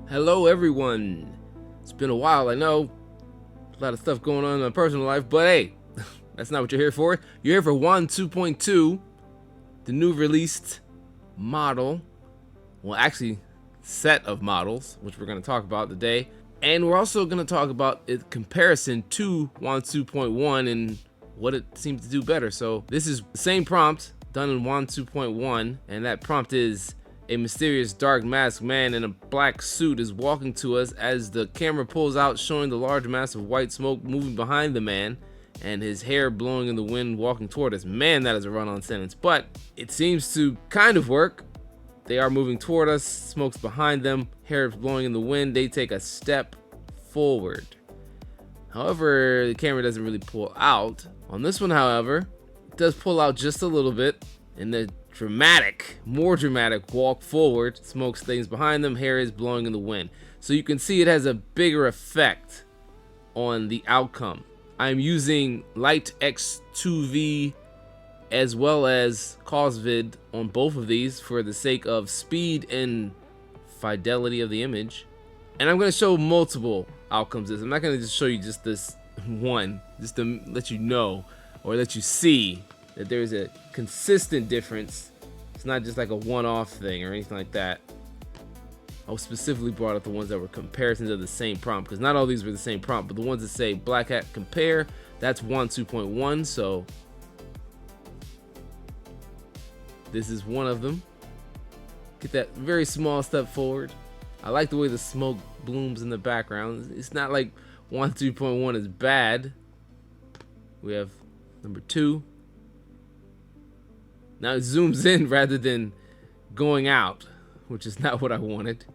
Hello everyone. It's been a while, I know. A lot of stuff going on in my personal life, but hey, that's not what you're here for. You're here for Wan 2.2, the new released model. Well, actually, set of models, which we're going to talk about today. And we're also going to talk about its comparison to Wan 2.1 and what it seems to do better. So this is the same prompt done in Wan 2.1, and that prompt is: a mysterious dark masked man in a black suit is walking to us as the camera pulls out, showing the large mass of white smoke moving behind the man and his hair blowing in the wind walking toward us. Man, that is a run-on sentence, but it seems to kind of work. They are moving toward us, smoke's behind them, hair is blowing in the wind. They take a step forward. However, the camera doesn't really pull out. On this one, however, it does pull out just a little bit, and the more dramatic walk forward, smoke stays behind them, hair is blowing in the wind. So you can see it has a bigger effect on the outcome. I'm using Lightx2v as well as CausVid on both of these for the sake of speed and fidelity of the image. And I'm going to show multiple outcomes. I'm not going to just show you just this one, just to let you know or let you see that there's a consistent difference. It's not just like a one-off thing or anything like that. I specifically brought up the ones that were comparisons of the same prompt, because not all these were the same prompt, but the ones that say black hat compare, that's Wan 2.1. So this is one of them. Get that very small step forward. I like the way the smoke blooms in the background. It's not like Wan 2.1 is bad. We have number 2. Now it zooms in rather than going out, which is not what I wanted.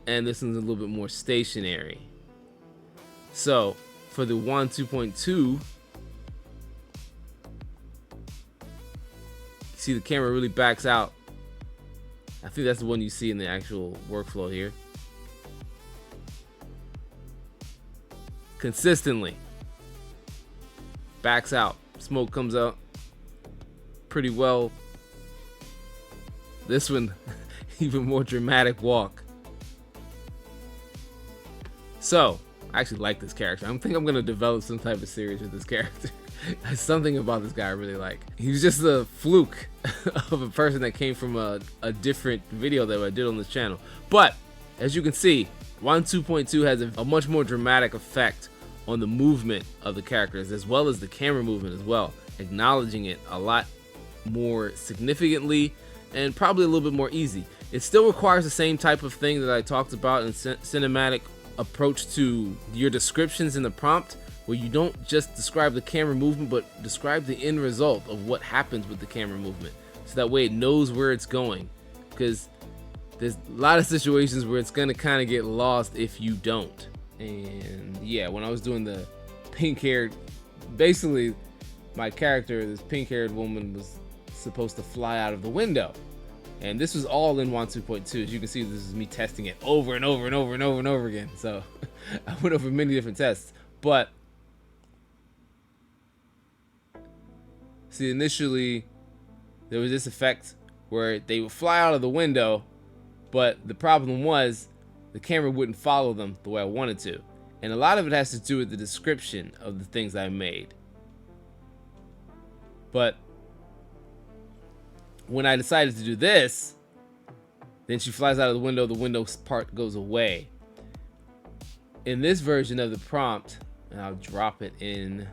And this one's a little bit more stationary. So for the Wan 2.2, see the camera really backs out. I think that's the one you see in the actual workflow here. Consistently backs out. Smoke comes out pretty well. This one, even more dramatic walk. So, I actually like this character. I think I'm gonna develop some type of series with this character. There's something about this guy I really like. He's just a fluke of a person that came from a different video that I did on this channel. But, as you can see, Wan 2.2 has a much more dramatic effect on the movement of the characters, as well as the camera movement as well, acknowledging it a lot more significantly and probably a little bit more easy. It still requires the same type of thing that I talked about in cinematic approach to your descriptions in the prompt, where you don't just describe the camera movement but describe the end result of what happens with the camera movement, so that way it knows where it's going, because there's a lot of situations where it's gonna kind of get lost if you don't. And yeah, when I was doing the pink-haired, basically my character, this pink-haired woman, was supposed to fly out of the window, and this was all in Wan 2.2. As you can see, this is me testing it over and over and over and over and over again. So I went over many different tests, but see, initially there was this effect where they would fly out of the window, but the problem was the camera wouldn't follow them the way I wanted to. And a lot of it has to do with the description of the things I made. But when I decided to do this, then she flies out of the window part goes away. In this version of the prompt, and I'll drop it in.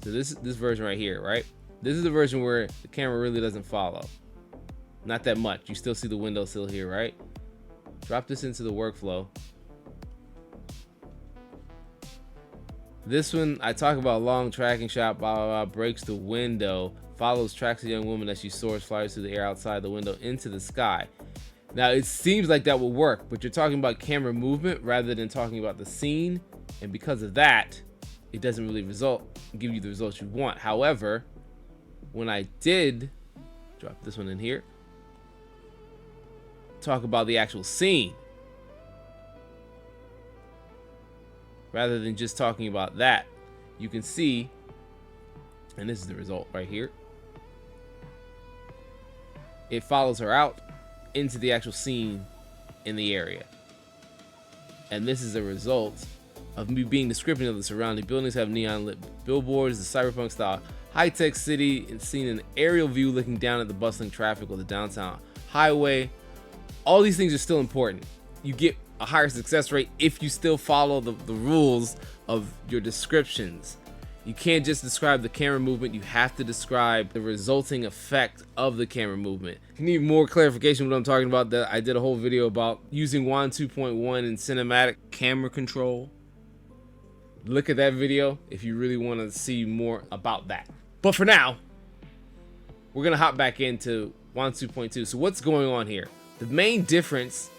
So this version right here, right? This is the version where the camera really doesn't follow. Not that much. You still see the window sill here, right? Drop this into the workflow. This one, I talk about long tracking shot, blah, blah, blah, breaks the window, follows, tracks a young woman as she soars, flies through the air outside the window into the sky. Now, it seems like that will work, but you're talking about camera movement rather than talking about the scene. And because of that, it doesn't really give you the results you want. However, when I did drop this one in here, talk about the actual scene rather than just talking about that, you can see, and this is the result right here, it follows her out into the actual scene in the area. And this is a result of me being descriptive of the surrounding buildings. Have neon lit billboards, the cyberpunk style high-tech city, and seen an aerial view looking down at the bustling traffic of the downtown highway. All these things are still important. You get a higher success rate if you still follow the rules of your descriptions. You can't just describe the camera movement, you have to describe the resulting effect of the camera movement. If you need more clarification what I'm talking about, that I did a whole video about using Wan 2.1 in cinematic camera control. Look at that video if you really want to see more about that. But for now, we're gonna hop back into Wan 2.2. So what's going on here? The main difference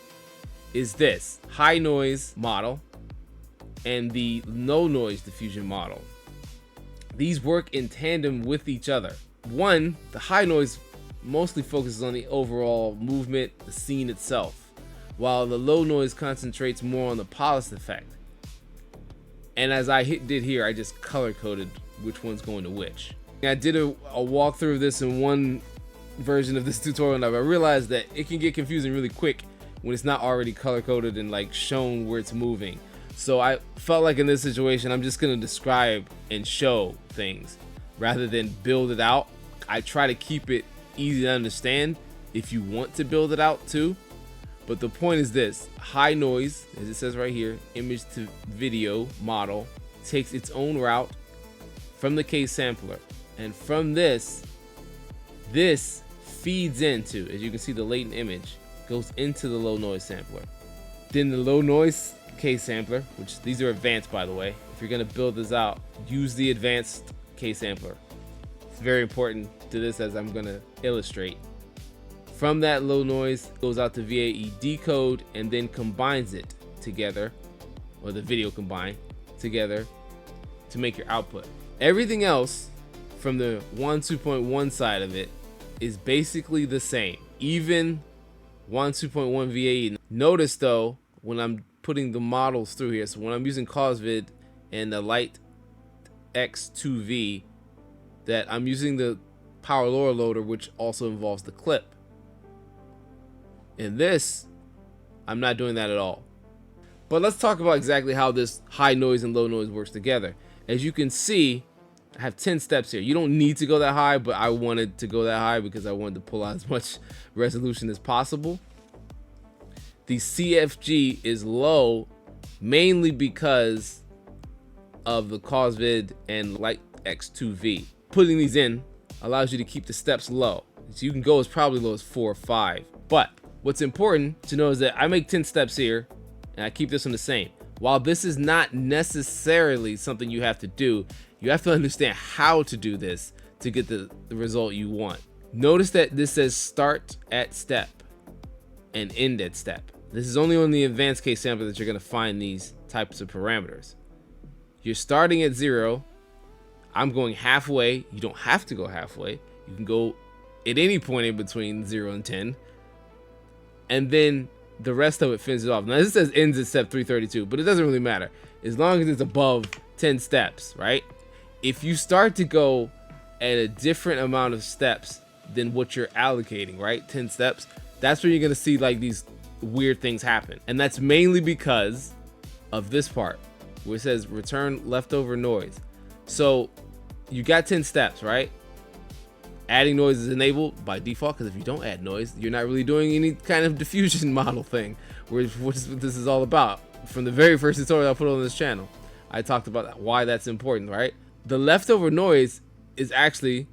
is this high noise model and the low noise diffusion model. These work in tandem with each other. One, the high noise mostly focuses on the overall movement, the scene itself, while the low noise concentrates more on the polished effect. And as I did here, I just color coded which one's going to which. I did a walkthrough of this in one version of this tutorial, and I realized that it can get confusing really quick when it's not already color coded and like shown where it's moving. So I felt like in this situation, I'm just gonna describe and show things rather than build it out. I try to keep it easy to understand if you want to build it out too. But the point is this: high noise, as it says right here, image to video model takes its own route from the KSampler, and from this feeds into, as you can see, the latent image goes into the low noise sampler. Then the low noise KSampler, which these are advanced by the way. If you're gonna build this out, use the advanced KSampler. It's very important to this, as I'm gonna illustrate. From that low noise goes out to VAE decode and then combines it together, or the video combined together to make your output. Everything else from the Wan 2.1 side of it is basically the same. Even Wan 2.1 VAE. Notice though, when I'm putting the models through here, so when I'm using CausVid and the Lightx2v, that I'm using the Power Lora loader, which also involves the clip. In this, I'm not doing that at all. But let's talk about exactly how this high noise and low noise works together. As you can see, I have 10 steps here. You don't need to go that high, but I wanted to go that high because I wanted to pull out as much resolution as possible. The CFG is low mainly because of the CausVid and Lightx2v. Putting these in allows you to keep the steps low. So you can go as probably low as 4 or 5. But what's important to know is that I make 10 steps here and I keep this one the same. While this is not necessarily something you have to do, you have to understand how to do this to get the result you want. Notice that this says start at step and end at step. This is only on the advanced KSampler that you're going to find these types of parameters. You're starting at 0. I'm going halfway. You don't have to go halfway. You can go at any point in between 0 and 10. And then the rest of it finishes off. Now this says ends at step 332, but it doesn't really matter as long as it's above 10 steps, right? If you start to go at a different amount of steps than what you're allocating, right? 10 steps, that's where you're going to see like these weird things happen. And that's mainly because of this part where it says return leftover noise. So you got 10 steps, right? Adding noise is enabled by default, because if you don't add noise, you're not really doing any kind of diffusion model thing, which is what this is all about. From the very first tutorial I put on this channel, I talked about why that's important, right? The leftover noise is actually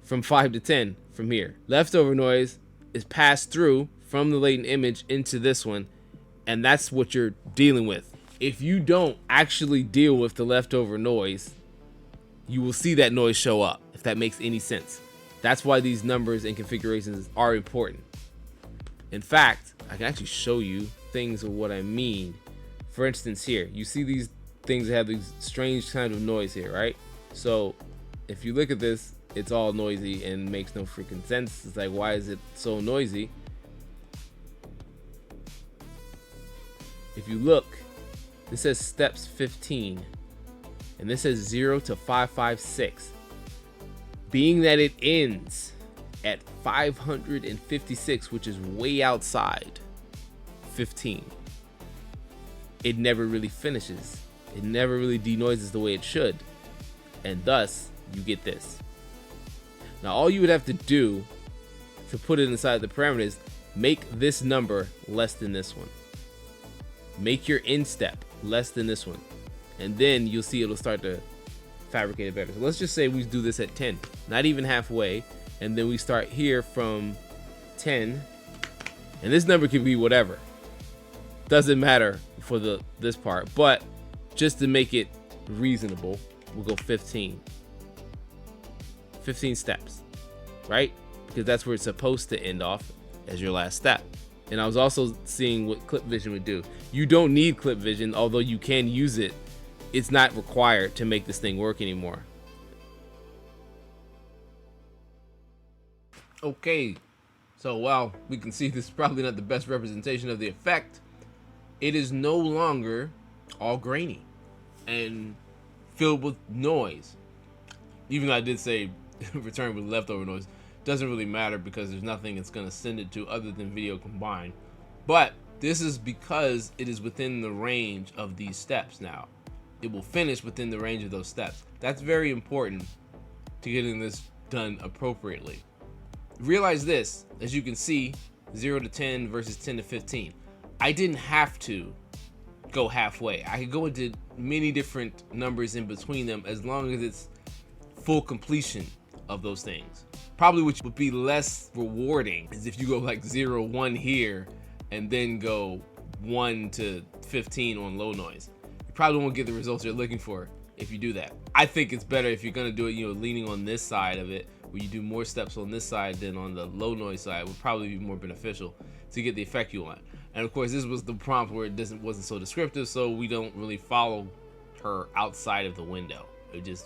from 5 to 10 from here. Leftover noise is passed through from the latent image into this one, and that's what you're dealing with. If you don't actually deal with the leftover noise, you will see that noise show up, if that makes any sense. That's why these numbers and configurations are important. In fact, I can actually show you things of what I mean. For instance, here, you see these things that have these strange kind of noise here, right? So if you look at this, it's all noisy and makes no freaking sense. It's like, why is it so noisy? If you look, this says steps 15, and this says 0 to 556. Being that it ends at 556, which is way outside 15, it never really finishes. It never really denoises the way it should. And thus, you get this. Now, all you would have to do to put it inside the parameters, make this number less than this one. Make your end step less than this one. And then you'll see it'll start to fabricate it better. So let's just say we do this at 10, not even halfway. And then we start here from 10. And this number can be whatever. Doesn't matter for this part. But just to make it reasonable, we'll go 15. 15 steps, right? Because that's where it's supposed to end off as your last step. And I was also seeing what Clip Vision would do. You don't need Clip Vision, although you can use it. It's not required to make this thing work anymore. Okay, so while we can see this is probably not the best representation of the effect, it is no longer all grainy and filled with noise. Even though I did say return with leftover noise, doesn't really matter because there's nothing it's going to send it to other than video combined. But this is because it is within the range of these steps now. It will finish within the range of those steps. That's very important to getting this done appropriately. Realize this, as you can see, 0 to 10 versus 10 to 15. I didn't have to go halfway. I could go into many different numbers in between them as long as it's full completion of those things. Probably which would be less rewarding is if you go like 0, 1 here and then go 1 to 15 on low noise. You probably won't get the results you're looking for if you do that. I think it's better if you're gonna do it, leaning on this side of it, where you do more steps on this side than on the low noise side, would probably be more beneficial to get the effect you want. And of course, this was the prompt where it wasn't so descriptive, so we don't really follow her outside of the window.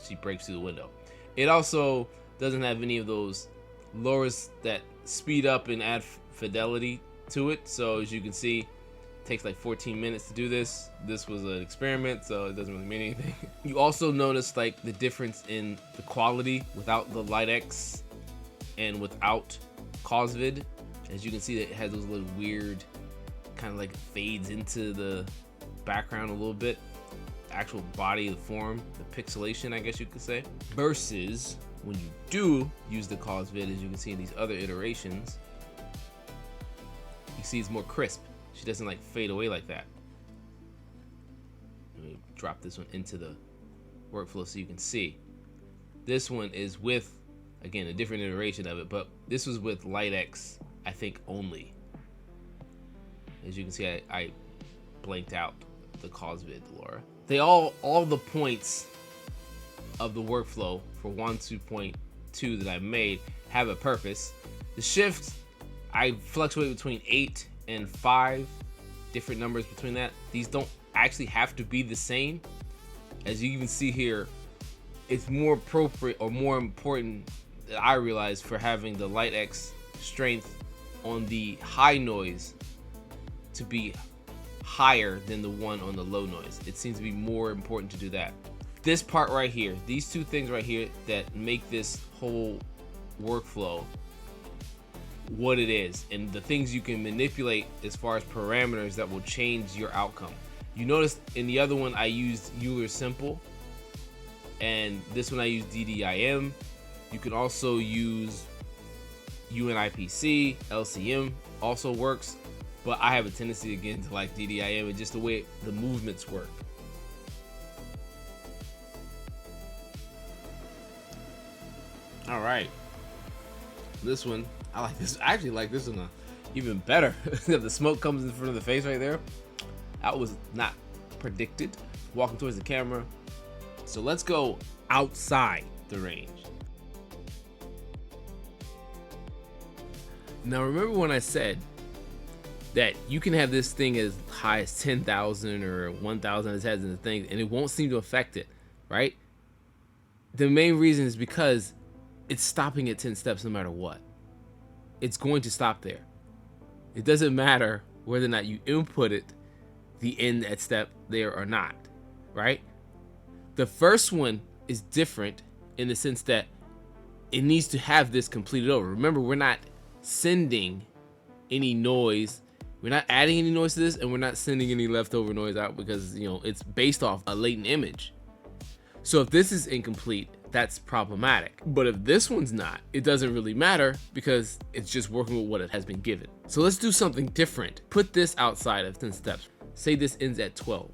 She breaks through the window. It also doesn't have any of those Loras that speed up and add fidelity to it. So as you can see, it takes like 14 minutes to do this. This was an experiment, so it doesn't really mean anything. You also notice like the difference in the quality without the Lightx and without CausVid. As you can see, it has those little weird kind of like fades into the background a little bit. The actual body, the form, the pixelation, I guess you could say, versus when you do use the CausVid, as you can see in these other iterations, you see it's more crisp. She doesn't like fade away like that. Let me drop this one into the workflow so you can see. This one is with, again, a different iteration of it, but this was with Lightx, I think, only. As you can see, I blanked out the CausVid Lora. They all the points of the workflow for Wan 2.2 that I made have a purpose. The shift, I fluctuate between 8 and 5 different numbers between that. These don't actually have to be the same. As you even see here, it's more appropriate or more important that I realize for having the Lightx strength on the high noise to be higher than the one on the low noise. It seems to be more important to do that. This part right here, these two things right here that make this whole workflow what it is, and the things you can manipulate as far as parameters that will change your outcome. You notice in the other one I used Euler Simple, and this one I used DDIM. You can also use UNIPC, LCM also works, but I have a tendency again to like DDIM and just the way the movements work. All right, this one, I like this. I actually like this one even better. The smoke comes in front of the face right there. That was not predicted. Walking towards the camera. So let's go outside the range. Now remember when I said that you can have this thing as high as 10,000 or 1,000 as has in the thing, and it won't seem to affect it, right? The main reason is because it's stopping at 10 steps no matter what. It's going to stop there. It doesn't matter whether or not you input it, the end at step there or not, right? The first one is different in the sense that it needs to have this completed over. Remember, we're not sending any noise. We're not adding any noise to this, and we're not sending any leftover noise out because, you know, it's based off a latent image. So if this is incomplete, that's problematic. But if this one's not, it doesn't really matter because it's just working with what it has been given. So let's do something different. Put this outside of 10 steps. Say this ends at 12.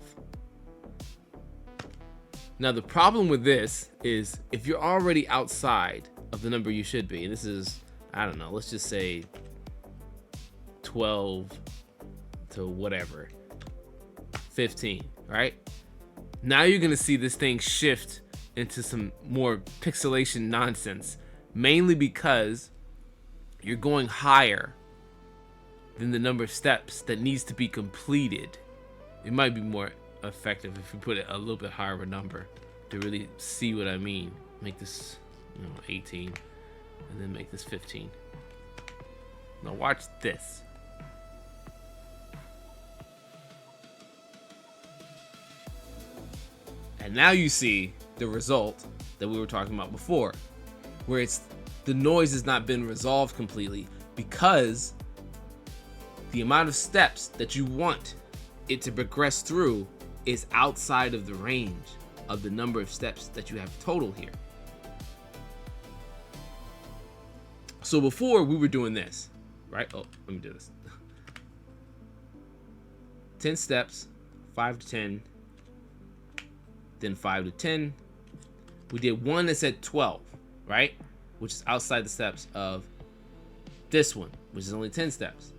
Now the problem with this is if you're already outside of the number you should be, and this is, I don't know, let's just say 12 to whatever, 15, right? Now you're gonna see this thing shift into some more pixelation nonsense, mainly because you're going higher than the number of steps that needs to be completed. It might be more effective if you put it a little bit higher of a number to really see what I mean. Make this, 18, and then make this 15. Now watch this. And now you see the result that we were talking about before, where it's the noise has not been resolved completely because the amount of steps that you want it to progress through is outside of the range of the number of steps that you have total here. So before we were doing this, right? Oh, let me do this. 10 steps, 5 to 10, then 5 to 10. We did one that said 12, right? Which is outside the steps of this one, which is only 10 steps.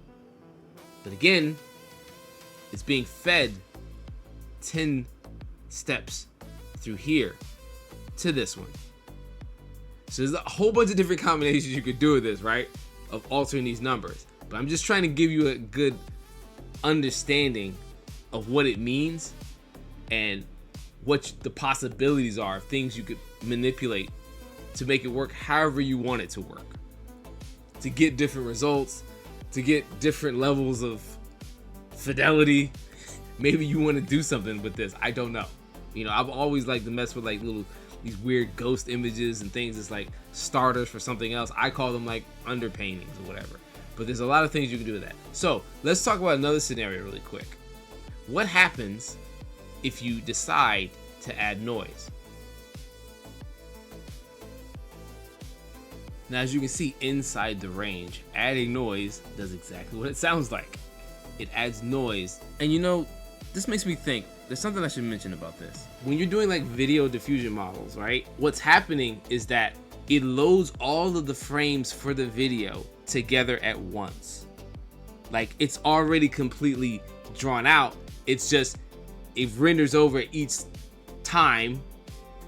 But again, it's being fed 10 steps through here to this one. So there's a whole bunch of different combinations you could do with this, right? Of altering these numbers. But I'm just trying to give you a good understanding of what it means and what the possibilities are of things you could manipulate to make it work however you want it to work, to get different results, to get different levels of fidelity. Maybe you want to do something with this. I don't know. I've always liked to mess with like these weird ghost images and things. It's like starters for something else. I call them like underpaintings or whatever. But there's a lot of things you can do with that. So let's talk about another scenario really quick. What happens if you decide to add noise? Now, as you can see inside the range, adding noise does exactly what it sounds like. It adds noise. And this makes me think, there's something I should mention about this. When you're doing like video diffusion models, right? What's happening is that it loads all of the frames for the video together at once. Like it's already completely drawn out. It's just, it renders over each time,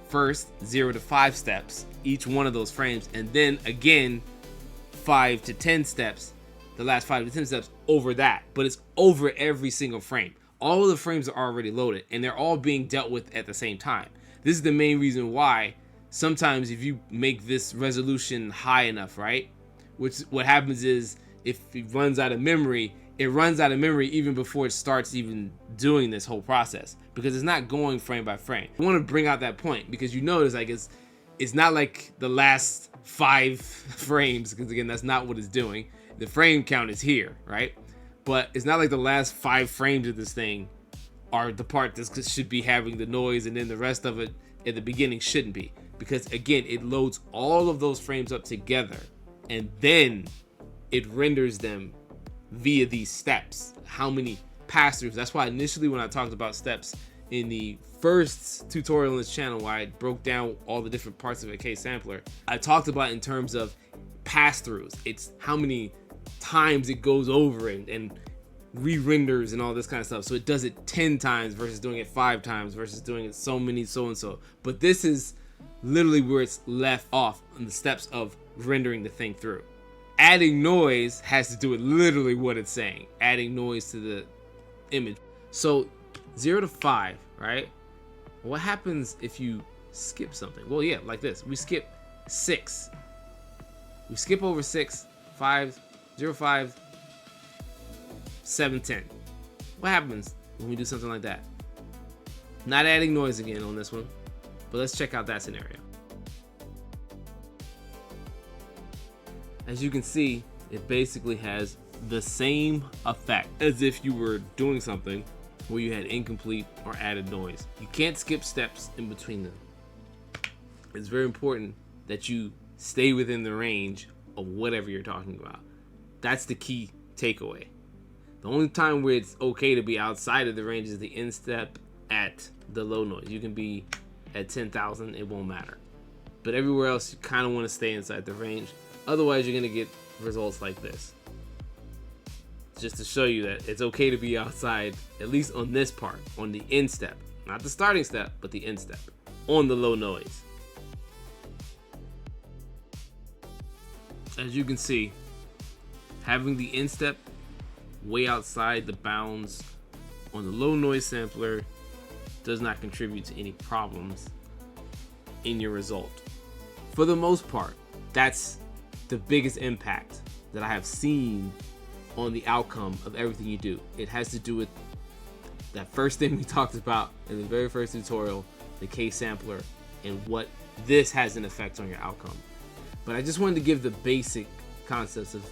first 0 to 5 steps, each one of those frames, and then again 5 to 10 steps, the last 5 to 10 steps over that. But it's over every single frame. All of the frames are already loaded and they're all being dealt with at the same time. This is the main reason why sometimes if you make this resolution high enough, right, what happens is if it runs out of memory, it runs out of memory even before it starts even doing this whole process, because it's not going frame by frame. I want to bring out that point because you notice like it's not like the last 5 frames, because again, that's not what it's doing. The frame count is here, right? But it's not like the last 5 frames of this thing are the part that should be having the noise, and then the rest of it at the beginning shouldn't be, because again, it loads all of those frames up together and then it renders them via these steps. How many pass-throughs? That's why initially when I talked about steps in the first tutorial on this channel, where I broke down all the different parts of a KSampler, I talked about in terms of pass-throughs. It's how many times it goes over and re-renders and all this kind of stuff. So it does it 10 times versus doing it 5 times versus doing it so many so and so. But this is literally where it's left off on the steps of rendering the thing through. Adding noise has to do with literally what it's saying, adding noise to the image. So 0 to 5, right? What happens if you skip something? Well, yeah, like this. We skip 6. We skip over 6, 5, 0, 5, 7, 10. What happens when we do something like that? Not adding noise again on this one, but let's check out that scenario. As you can see, it basically has the same effect as if you were doing something where you had incomplete or added noise. You can't skip steps in between them. It's very important that you stay within the range of whatever you're talking about. That's the key takeaway. The only time where it's okay to be outside of the range is the instep at the low noise. You can be at 10,000, it won't matter. But everywhere else, you kind of want to stay inside the range. Otherwise, you're going to get results like this. Just to show you that it's okay to be outside, at least on this part, on the instep. Not the starting step, but the instep, on the low noise. As you can see, having the instep way outside the bounds on the low noise sampler does not contribute to any problems in your result. For the most part, that's the biggest impact that I have seen on the outcome of everything you do. It has to do with that first thing we talked about in the very first tutorial, the KSampler, and what this has an effect on your outcome. But I just wanted to give the basic concepts of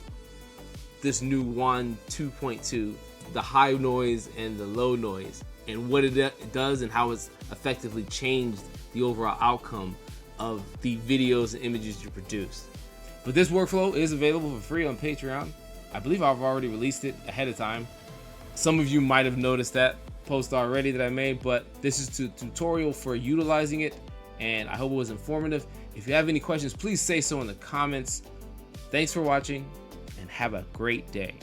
this new Wan 2.2, the high noise and the low noise, and what it does and how it's effectively changed the overall outcome of the videos and images you produce. But this workflow is available for free on Patreon. I believe I've already released it ahead of time. Some of you might have noticed that post already that I made, but this is a tutorial for utilizing it, and I hope it was informative. If you have any questions, please say so in the comments. Thanks for watching, and have a great day.